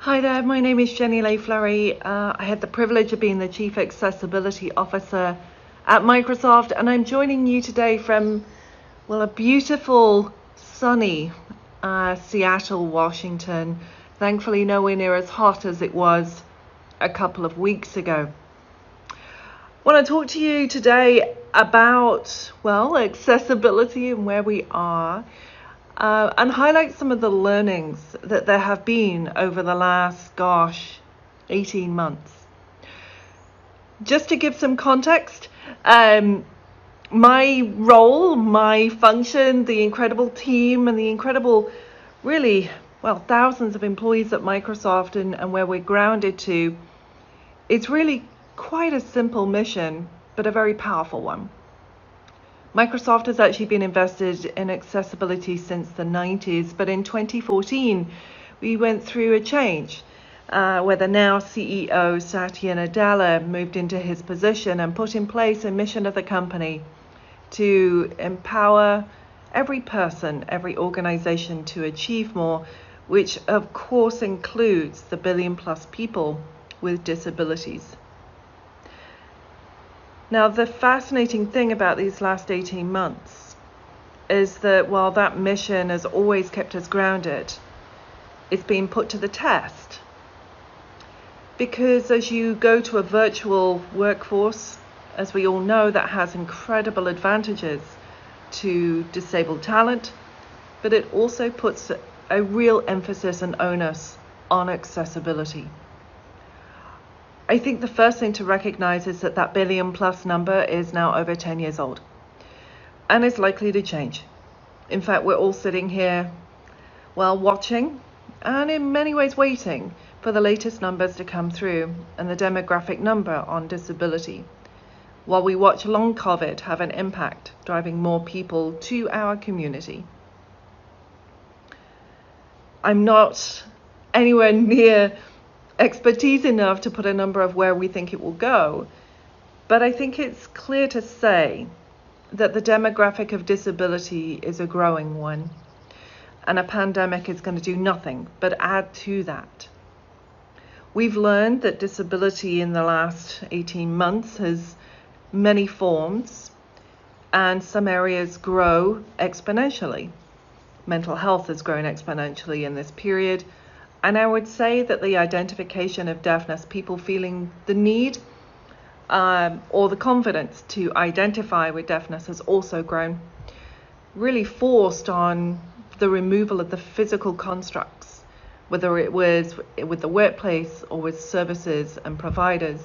Hi there, my name is Flurrie. I had the privilege of being the Chief Accessibility Officer at Microsoft, and I'm joining you today from, a beautiful, sunny Seattle, Washington. Thankfully, nowhere near as hot as it was a couple of weeks ago. I want to talk to you today about, accessibility and where we are. And highlight some of the learnings that there have been over the last, 18 months. Just to give some context, my role, my function, the incredible team and the incredible, thousands of employees at Microsoft and where we're grounded to, it's really quite a simple mission, but a very powerful one. Microsoft has actually been invested in accessibility since the 90s, but in 2014 we went through a change where the now CEO Satya Nadella moved into his position and put in place a mission of the company to empower every person, every organization to achieve more, which of course includes the billion plus people with disabilities. Now, the fascinating thing about these last 18 months is that while that mission has always kept us grounded, it's been put to the test. Because as you go to a virtual workforce, as we all know, that has incredible advantages to disabled talent, but it also puts a real emphasis and onus on accessibility. I think the first thing to recognize is that billion plus number is now over 10 years old and is likely to change. In fact, we're all sitting here watching and in many ways waiting for the latest numbers to come through and the demographic number on disability, while we watch long COVID have an impact, driving more people to our community. I'm not anywhere near expertise enough to put a number of where we think it will go, but I think it's clear to say that the demographic of disability is a growing one, and a pandemic is going to do nothing but add to that. We've learned that disability in the last 18 months has many forms, and some areas grow exponentially. Mental health has grown exponentially in this period. And I would say that the identification of deafness, people feeling the need or the confidence to identify with deafness, has also grown, really forced on the removal of the physical constructs, whether it was with the workplace or with services and providers.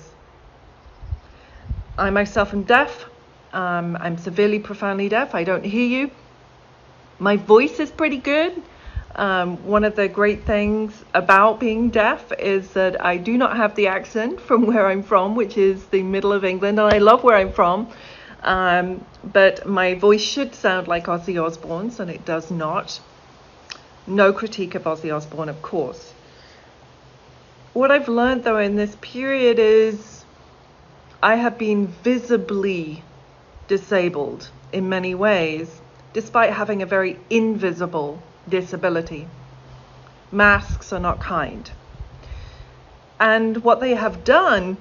I myself am deaf. I'm severely, profoundly deaf. I don't hear you. My voice is pretty good. One of the great things about being deaf is that I do not have the accent from where I'm from, which is the middle of England, and I love where I'm from. But my voice should sound like Ozzy Osbourne's, and it does not. No critique of Ozzy Osbourne, of course. What I've learned, though, in this period is I have been visibly disabled in many ways, despite having a very invisible disability. Masks are not kind. And what they have done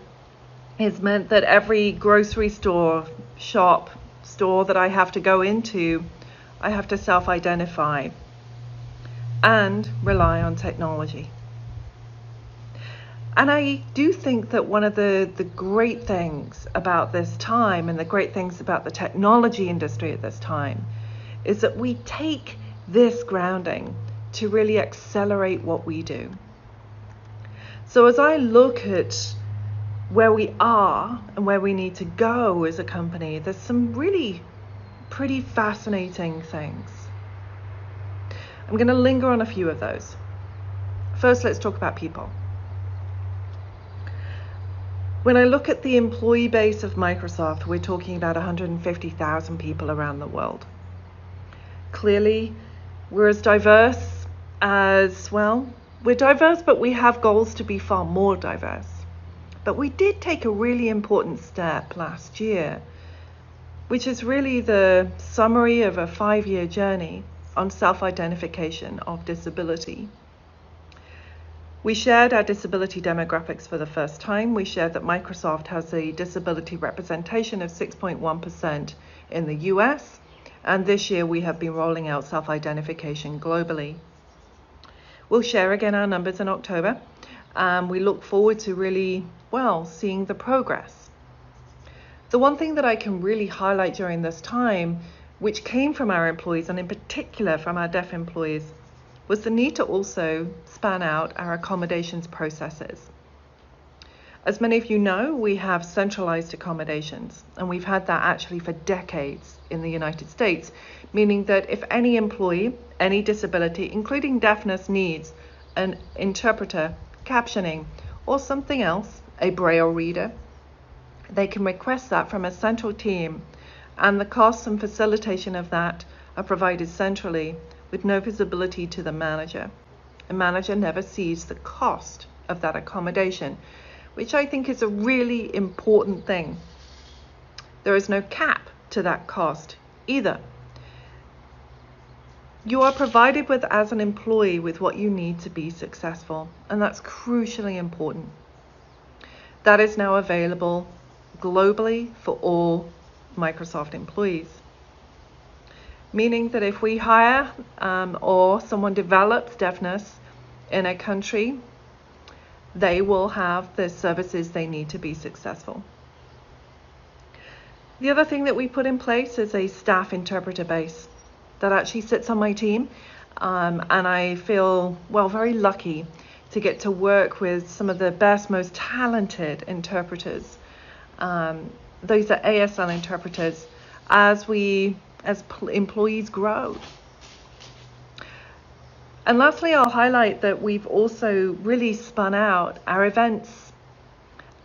is meant that every grocery store, shop, store that I have to go into, I have to self-identify and rely on technology. And I do think that one of the great things about this time and the great things about the technology industry at this time is that we take this grounding to really accelerate what we do. So as I look at where we are and where we need to go as a company, there's some really pretty fascinating things. I'm going to linger on a few of those. First, let's talk about people. When I look at the employee base of Microsoft, we're talking about 150,000 people around the world. Clearly, we're as diverse as, we're diverse, but we have goals to be far more diverse. But we did take a really important step last year, which is really the summary of a 5-year journey on self-identification of disability. We shared our disability demographics for the first time. We shared that Microsoft has a disability representation of 6.1% in the US, and this year we have been rolling out self-identification globally. We'll share again our numbers in October, and we look forward to really, seeing the progress. The one thing that I can really highlight during this time, which came from our employees, and in particular from our deaf employees, was the need to also span out our accommodations processes. As many of you know, we have centralized accommodations, and we've had that actually for decades in the United States, meaning that if any employee, any disability, including deafness, needs an interpreter, captioning, or something else, a braille reader, they can request that from a central team, and the costs and facilitation of that are provided centrally with no visibility to the manager. A manager never sees the cost of that accommodation, which I think is a really important thing. There is no cap to that cost either. You are provided with, as an employee, with what you need to be successful, and that's crucially important. That is now available globally for all Microsoft employees. Meaning that if we hire or someone develops deafness in a country, they will have the services they need to be successful. The other thing that we put in place is a staff interpreter base that actually sits on my team, and I feel, very lucky to get to work with some of the best, most talented interpreters. Those are ASL interpreters as employees grow. And lastly, I'll highlight that we've also really spun out our events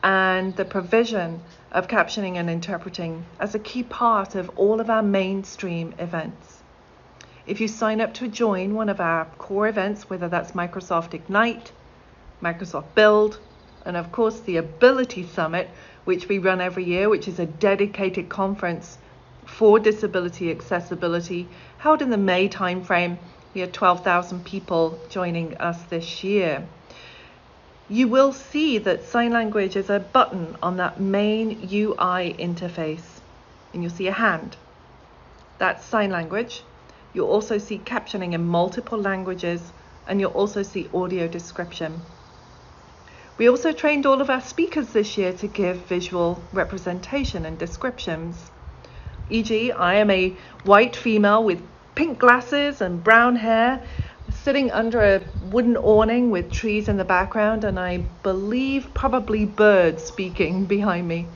and the provision of captioning and interpreting as a key part of all of our mainstream events. If you sign up to join one of our core events, whether that's Microsoft Ignite, Microsoft Build, and of course the Ability Summit, which we run every year, which is a dedicated conference for disability accessibility, held in the May timeframe. We had 12,000 people joining us this year. You will see that sign language is a button on that main UI interface, and you'll see a hand. That's sign language. You'll also see captioning in multiple languages, and you'll also see audio description. We also trained all of our speakers this year to give visual representation and descriptions. E.g., I am a white female with pink glasses and brown hair, sitting under a wooden awning with trees in the background, and I believe probably birds speaking behind me.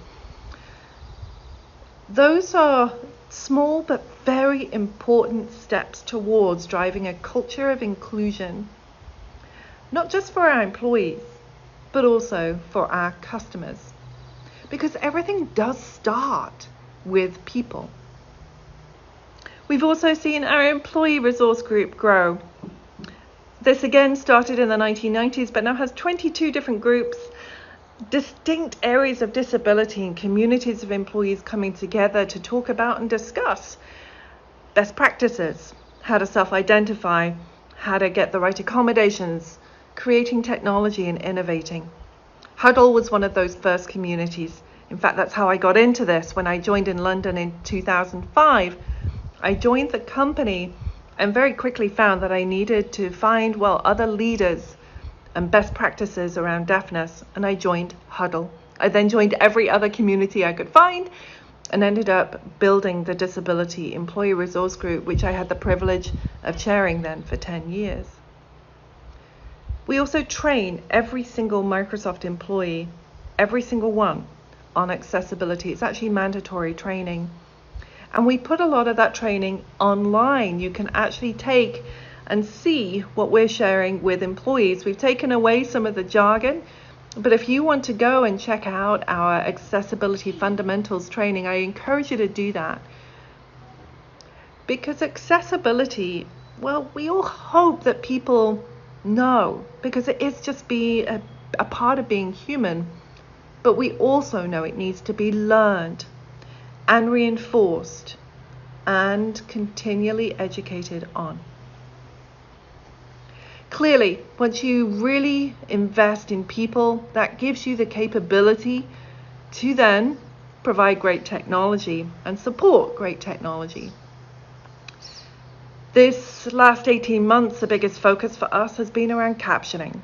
Those are small but very important steps towards driving a culture of inclusion, not just for our employees, but also for our customers. Because everything does start with people. We've also seen our employee resource group grow. This again started in the 1990s, but now has 22 different groups, distinct areas of disability and communities of employees coming together to talk about and discuss best practices, how to self-identify, how to get the right accommodations, creating technology and innovating. Huddle was one of those first communities. In fact, that's how I got into this. When I joined in London in 2005, I joined the company and very quickly found that I needed to find, other leaders and best practices around deafness, and I joined Huddle. I then joined every other community I could find and ended up building the Disability Employee Resource Group, which I had the privilege of chairing then for 10 years. We also train every single Microsoft employee, every single one, on accessibility. It's actually mandatory training. And we put a lot of that training online. You can actually take and see what we're sharing with employees. We've taken away some of the jargon, but if you want to go and check out our accessibility fundamentals training, I encourage you to do that. Because accessibility, we all hope that people know, because it is just a part of being human, but we also know it needs to be learned and reinforced and continually educated on. Clearly, once you really invest in people, that gives you the capability to then provide great technology and support great technology. This last 18 months, the biggest focus for us has been around captioning.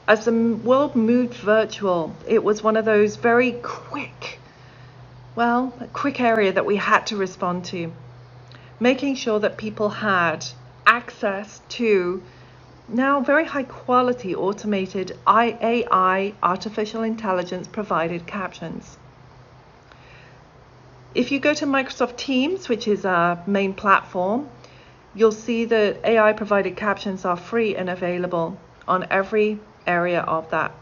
As the world moved virtual, it was one of those very quick area that we had to respond to, making sure that people had access to now very high quality automated AI, artificial intelligence provided captions. If you go to Microsoft Teams, which is our main platform, you'll see that AI provided captions are free and available on every area of that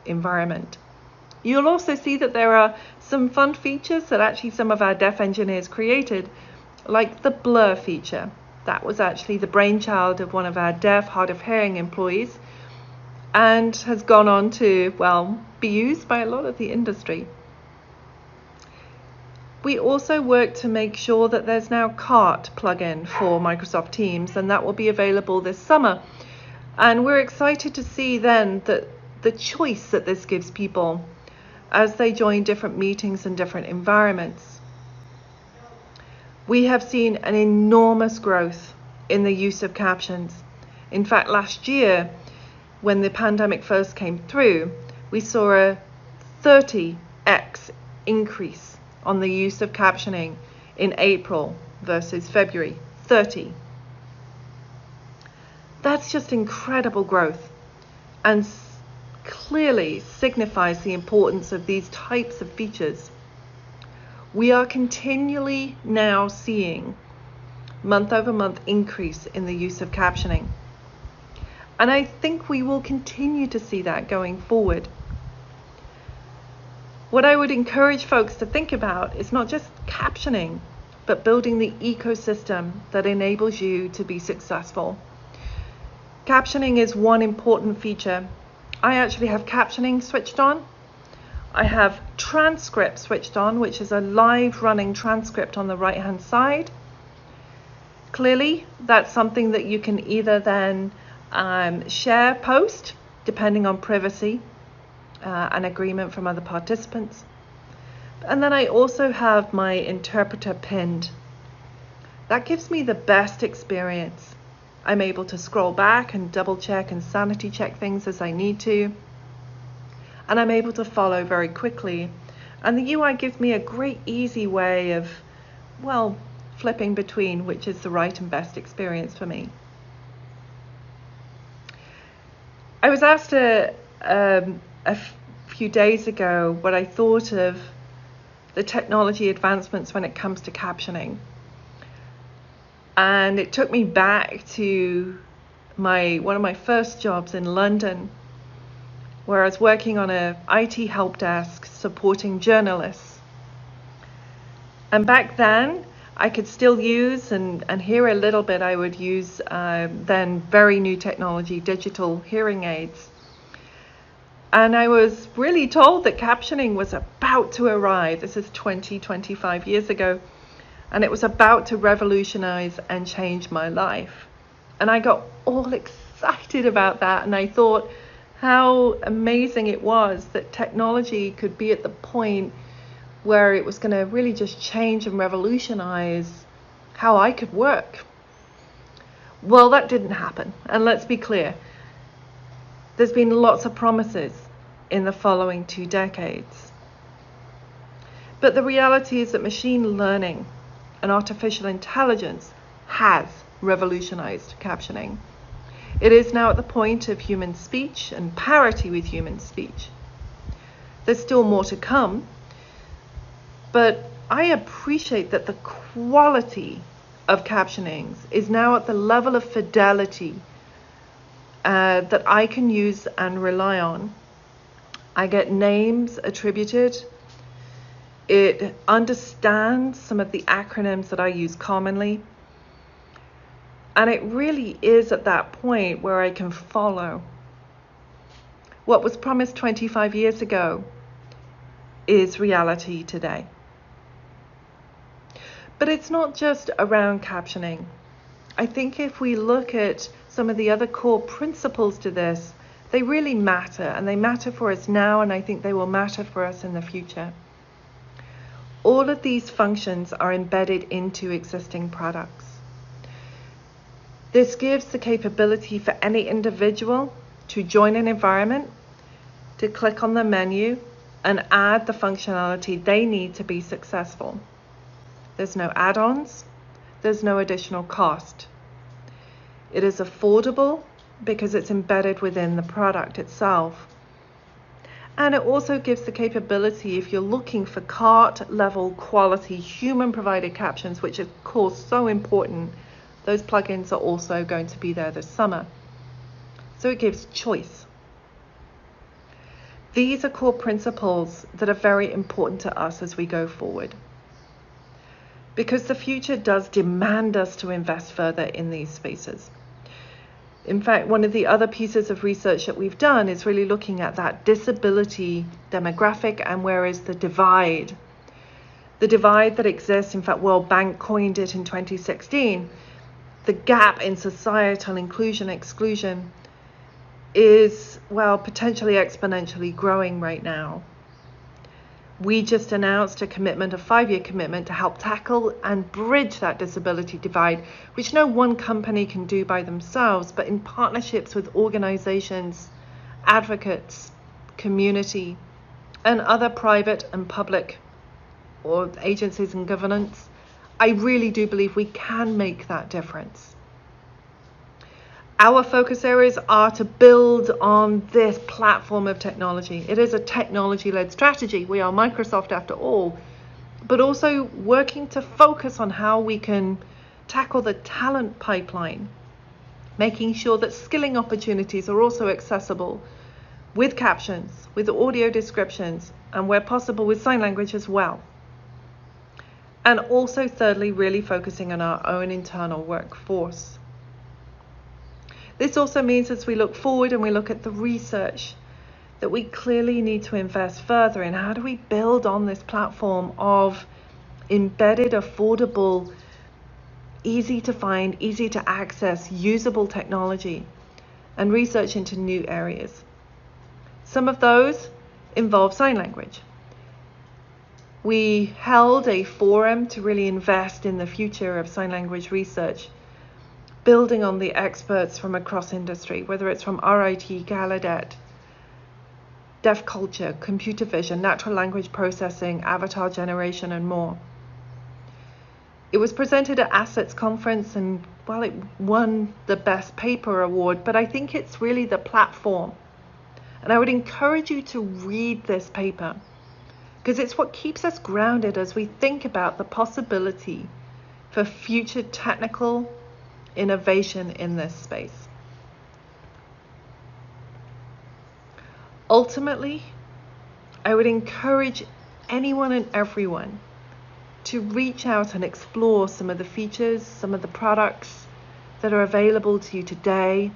environment. You'll also see that there are some fun features that actually some of our deaf engineers created, like the blur feature. That was actually the brainchild of one of our deaf, hard of hearing employees and has gone on to, be used by a lot of the industry. We also work to make sure that there's now CART plugin for Microsoft Teams, and that will be available this summer. And we're excited to see then that the choice that this gives people as they join different meetings and different environments. We have seen an enormous growth in the use of captions. In fact, last year, when the pandemic first came through, we saw a 30x increase on the use of captioning in April versus February. 30. That's just incredible growth and clearly signifies the importance of these types of features. We are continually now seeing month-over-month increase in the use of captioning. And I think we will continue to see that going forward. What I would encourage folks to think about is not just captioning, but building the ecosystem that enables you to be successful. Captioning is one important feature. I actually have captioning switched on. I have transcript switched on, which is a live running transcript on the right hand side. Clearly, that's something that you can either then share, post, depending on privacy and agreement from other participants. And then I also have my interpreter pinned. That gives me the best experience. I'm able to scroll back and double check and sanity check things as I need to. And I'm able to follow very quickly. And the UI gives me a great easy way of, flipping between which is the right and best experience for me. I was asked a few days ago what I thought of the technology advancements when it comes to captioning. And it took me back to one of my first jobs in London, where I was working on a IT help desk supporting journalists. And back then, I could still use and hear a little bit. I would use then very new technology, digital hearing aids. And I was really told that captioning was about to arrive. This is 25 years ago. And it was about to revolutionize and change my life. And I got all excited about that. And I thought how amazing it was that technology could be at the point where it was going to really just change and revolutionize how I could work. Well, that didn't happen. And let's be clear, there's been lots of promises in the following 2 decades. But the reality is that machine learning and artificial intelligence has revolutionized captioning. It is now at the point of human speech and parity with human speech. There's still more to come, but I appreciate that the quality of captioning is now at the level of fidelity that I can use and rely on. I get names attributed. It understands some of the acronyms that I use commonly. And it really is at that point where I can follow. What was promised 25 years ago is reality today. But it's not just around captioning. I think if we look at some of the other core principles to this, they really matter, and they matter for us now, and I think they will matter for us in the future. All of these functions are embedded into existing products. This gives the capability for any individual to join an environment, to click on the menu and add the functionality they need to be successful. There's no add-ons, there's no additional cost. It is affordable because it's embedded within the product itself. And it also gives the capability, if you're looking for cart level quality human provided captions, which is of course so important, those plugins are also going to be there this summer. So it gives choice. These are core principles that are very important to us as we go forward, because the future does demand us to invest further in these spaces. In fact, one of the other pieces of research that we've done is really looking at that disability demographic and where is the divide. The divide that exists, in fact, World Bank coined it in 2016, the gap in societal inclusion exclusion is, well, potentially exponentially growing right now. We just announced a commitment, a 5-year commitment to help tackle and bridge that disability divide, which no one company can do by themselves, but in partnerships with organizations, advocates, community, and other private and public or agencies and governance. I really do believe we can make that difference. Our focus areas are to build on this platform of technology. It is a technology-led strategy. We are Microsoft after all, but also working to focus on how we can tackle the talent pipeline, making sure that skilling opportunities are also accessible with captions, with audio descriptions, and where possible with sign language as well. And also thirdly, really focusing on our own internal workforce. This also means as we look forward and we look at the research that we clearly need to invest further in how do we build on this platform of embedded, affordable, easy to find, easy to access, usable technology, and research into new areas. Some of those involve sign language. We held a forum to really invest in the future of sign language research, building on the experts from across industry, whether it's from RIT, Gallaudet, deaf culture, computer vision, natural language processing, avatar generation, and more. It was presented at Assets Conference and, well, it won the Best Paper Award, but I think it's really the platform. And I would encourage you to read this paper, because it's what keeps us grounded as we think about the possibility for future technical innovation in this space. Ultimately, I would encourage anyone and everyone to reach out and explore some of the features, some of the products that are available to you today,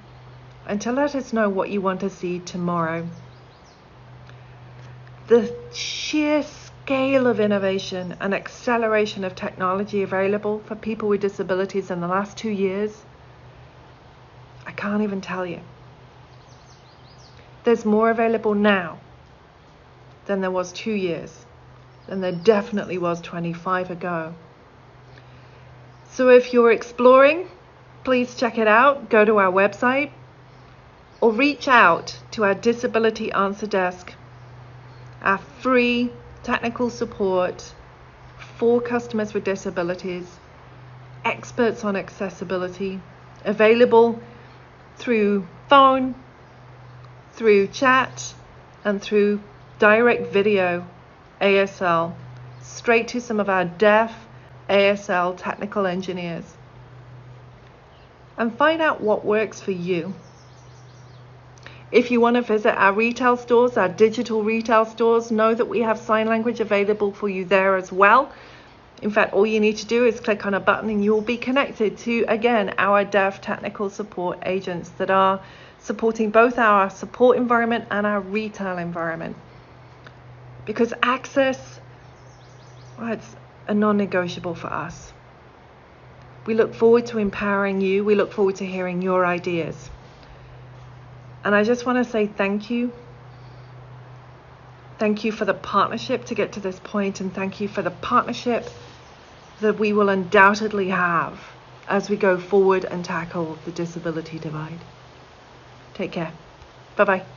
and to let us know what you want to see tomorrow. The sheer scale of innovation and acceleration of technology available for people with disabilities in the last 2 years, I can't even tell you. There's more available now than there was 2 years, than there definitely was 25 ago. So if you're exploring, please check it out, go to our website, or reach out to our Disability Answer Desk, our free technical support for customers with disabilities, experts on accessibility, available through phone, through chat, and through direct video ASL, straight to some of our deaf ASL technical engineers. And find out what works for you. If you want to visit our retail stores, our digital retail stores, know that we have sign language available for you there as well. In fact, all you need to do is click on a button and you'll be connected to, again, our deaf technical support agents that are supporting both our support environment and our retail environment. Because access, well, it's a non-negotiable for us. We look forward to empowering you. We look forward to hearing your ideas. And I just want to say thank you. Thank you for the partnership to get to this point, and thank you for the partnership that we will undoubtedly have as we go forward and tackle the disability divide. Take care. Bye-bye.